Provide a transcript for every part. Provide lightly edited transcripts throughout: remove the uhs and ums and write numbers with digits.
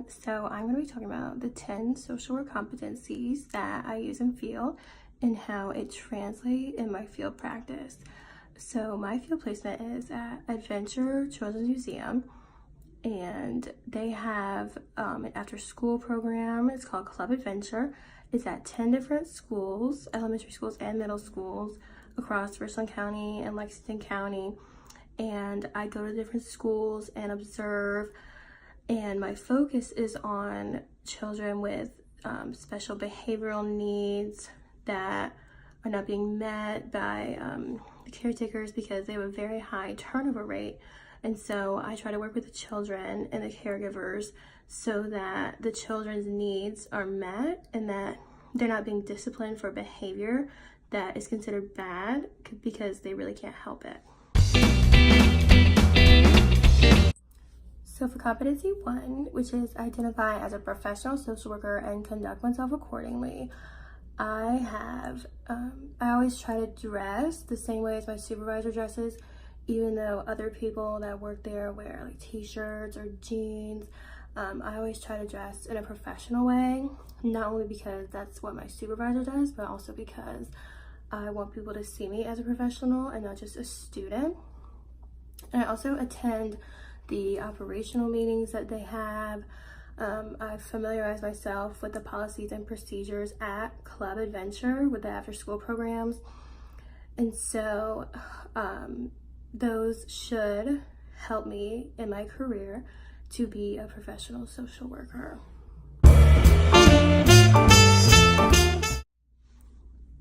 So I'm going to be talking about the 10 social work competencies that I use in field and how it translates in my field practice. So my field placement is at Adventure Children's Museum, and they have an after-school program. It's called Club Adventure. It's at 10 different schools, elementary schools and middle schools across Richland County and Lexington County. And I go to different schools and observe, and my focus is on children with special behavioral needs that are not being met by the caretakers because they have a very high turnover rate. And so I try to work with the children and the caregivers so that the children's needs are met and that they're not being disciplined for behavior that is considered bad because they really can't help it. So for competency 1, which is identify as a professional social worker and conduct myself accordingly, I always try to dress the same way as my supervisor dresses, even though other people that work there wear like t-shirts or jeans. I always try to dress in a professional way, not only because that's what my supervisor does, but also because I want people to see me as a professional and not just a student. And I also attend the operational meetings that they have. I familiarize myself with the policies and procedures at Club Adventure with the after-school programs. And so those should help me in my career to be a professional social worker.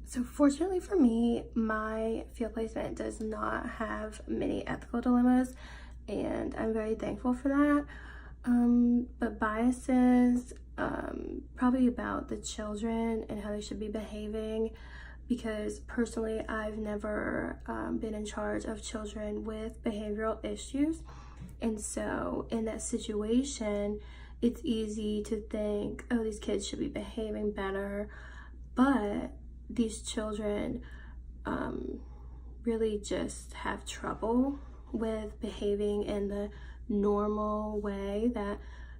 So fortunately for me, my field placement does not have many ethical dilemmas, and I'm very thankful for that. But biases, probably about the children and how they should be behaving, because personally I've never been in charge of children with behavioral issues. And so in that situation, it's easy to think, oh, these kids should be behaving better, but these children really just have trouble with behaving in the normal way that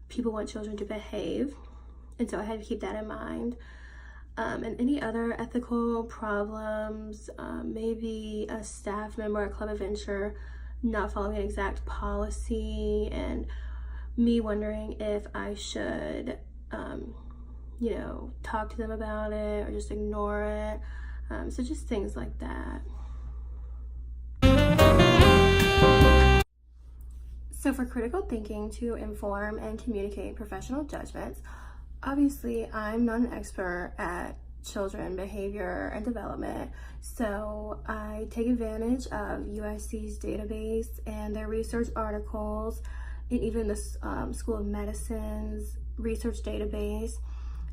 people want children to behave. And so I had to keep that in mind. And any other ethical problems, maybe a staff member at Club Adventure not following an exact policy and me wondering if I should talk to them about it or just ignore it. So just things like that. So for critical thinking to inform and communicate professional judgments, obviously I'm not an expert at children behavior and development, so I take advantage of UIC's database and their research articles, and even the School of Medicine's research database,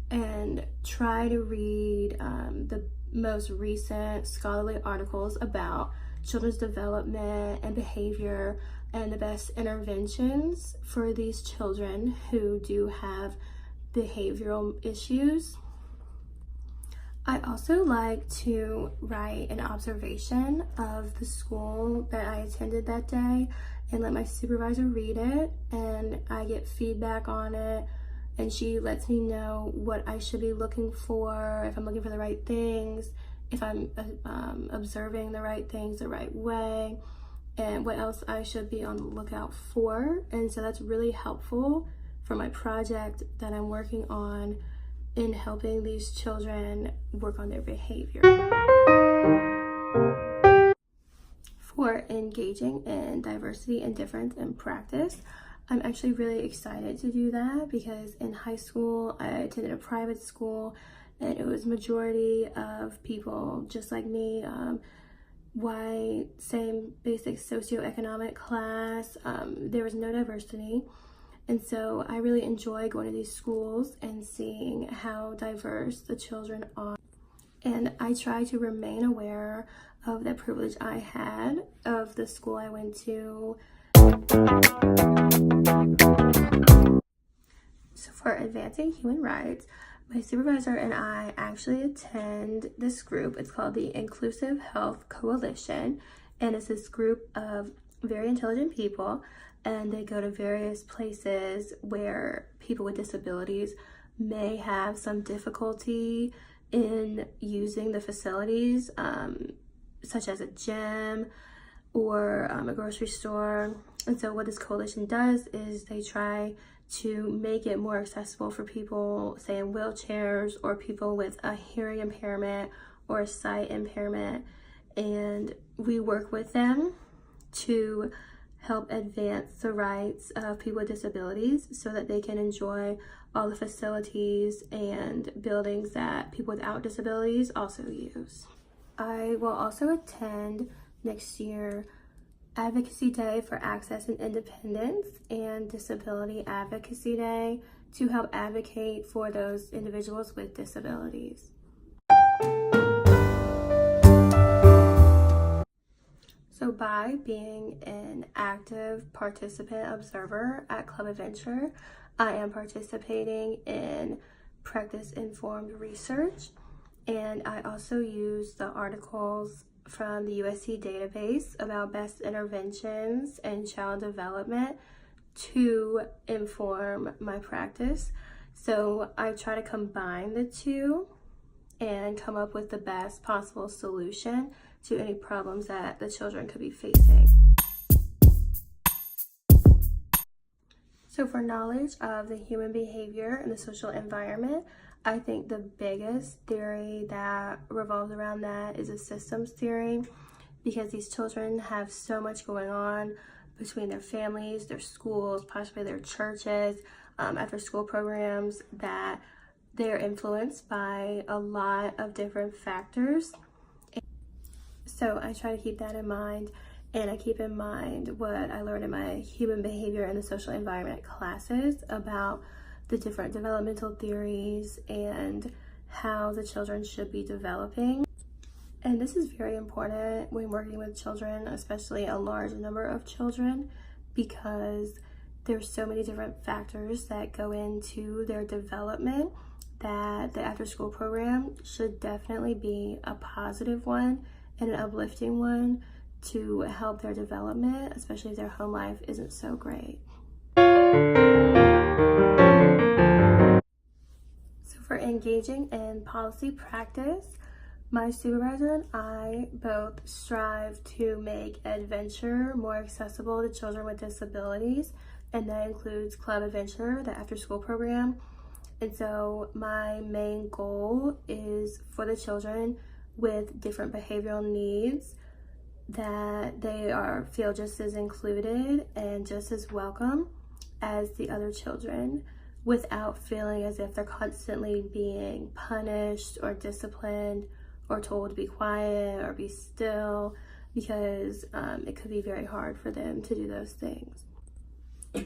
and try to read the most recent scholarly articles about children's development and behavior and the best interventions for these children who do have behavioral issues. I also like to write an observation of the school that I attended that day and let my supervisor read it, and I get feedback on it, and she lets me know what I should be looking for, if I'm looking for the right things, if I'm observing the right things the right way, and what else I should be on the lookout for. And so that's really helpful for my project that I'm working on in helping these children work on their behavior. For engaging in diversity and difference in practice, I'm actually really excited to do that because in high school I attended a private school and it was majority of people just like me, white, same basic socioeconomic class. There was no diversity. And so I really enjoy going to these schools and seeing how diverse the children are. And I try to remain aware of the privilege I had of the school I went to. So for advancing human rights, my supervisor and I actually attend this group. It's called the Inclusive Health Coalition, and it's this group of very intelligent people, and they go to various places where people with disabilities may have some difficulty in using the facilities, such as a gym or a grocery store. And so what this coalition does is they try to make it more accessible for people, say in wheelchairs, or people with a hearing impairment or a sight impairment. And we work with them to help advance the rights of people with disabilities so that they can enjoy all the facilities and buildings that people without disabilities also use. I will also attend next year Advocacy Day for Access and Independence and Disability Advocacy Day to help advocate for those individuals with disabilities. So by being an active participant observer at Club Adventure, I am participating in practice-informed research, and I also use the articles from the USC database about best interventions in child development to inform my practice. So I try to combine the two and come up with the best possible solution to any problems that the children could be facing. So for knowledge of the human behavior and the social environment, I think the biggest theory that revolves around that is a systems theory, because these children have so much going on between their families, their schools, possibly their churches, after school programs, that they're influenced by a lot of different factors. So I try to keep that in mind, and I keep in mind what I learned in my human behavior and the social environment classes about the different developmental theories and how the children should be developing. And this is very important when working with children, especially a large number of children, because there's so many different factors that go into their development that the after-school program should definitely be a positive one and an uplifting one to help their development, especially if their home life isn't so great. So for engaging in policy practice, my supervisor and I both strive to make adventure more accessible to children with disabilities, and that includes Club Adventure, the after-school program. And so my main goal is for the children with different behavioral needs that they feel just as included and just as welcome as the other children, without feeling as if they're constantly being punished or disciplined or told to be quiet or be still, because it could be very hard for them to do those things.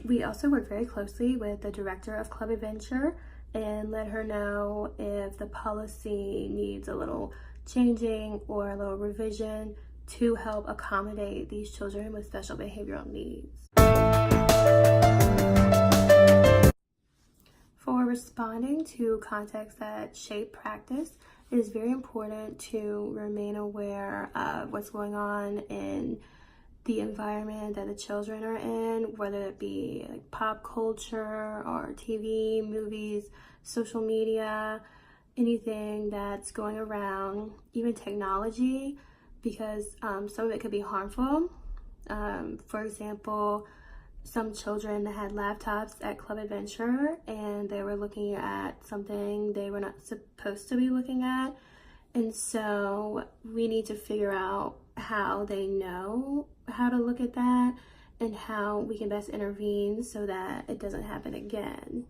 We also work very closely with the director of Club Adventure and let her know if the policy needs a little changing or a little revision to help accommodate these children with special behavioral needs. For responding to contexts that shape practice, it is very important to remain aware of what's going on in the environment that the children are in, whether it be like pop culture or TV, movies, social media, anything that's going around, even technology, because some of it could be harmful. For example, some children that had laptops at Club Adventure and they were looking at something they were not supposed to be looking at. And so we need to figure out how they know how to look at that and how we can best intervene so that it doesn't happen again.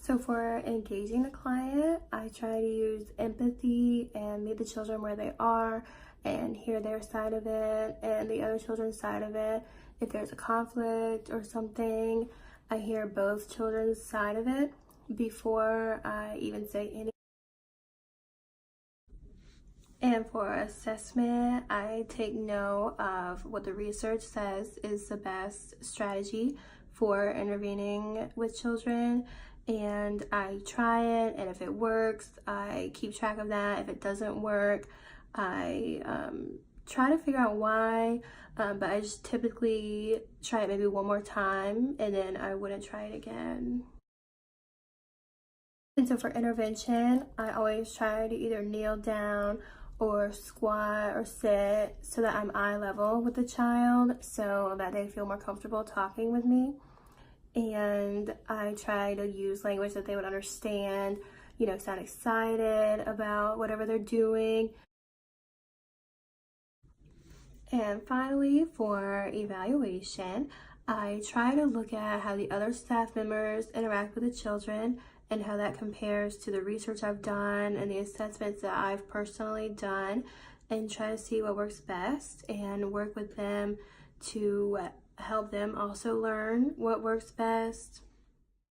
So for engaging the client, I try to use empathy and meet the children where they are and hear their side of it and the other children's side of it. If there's a conflict or something, I hear both children's side of it before I even say anything. And for assessment, I take note of what the research says is the best strategy for intervening with children, and I try it, and if it works, I keep track of that. If it doesn't work, I try to figure out why, but I just typically try it maybe one more time and then I wouldn't try it again. And so for intervention, I always try to either kneel down or squat or sit so that I'm eye level with the child so that they feel more comfortable talking with me. And I try to use language that they would understand, sound excited about whatever they're doing. And finally, for evaluation, I try to look at how the other staff members interact with the children and how that compares to the research I've done and the assessments that I've personally done, and try to see what works best and work with them to help them also learn what works best.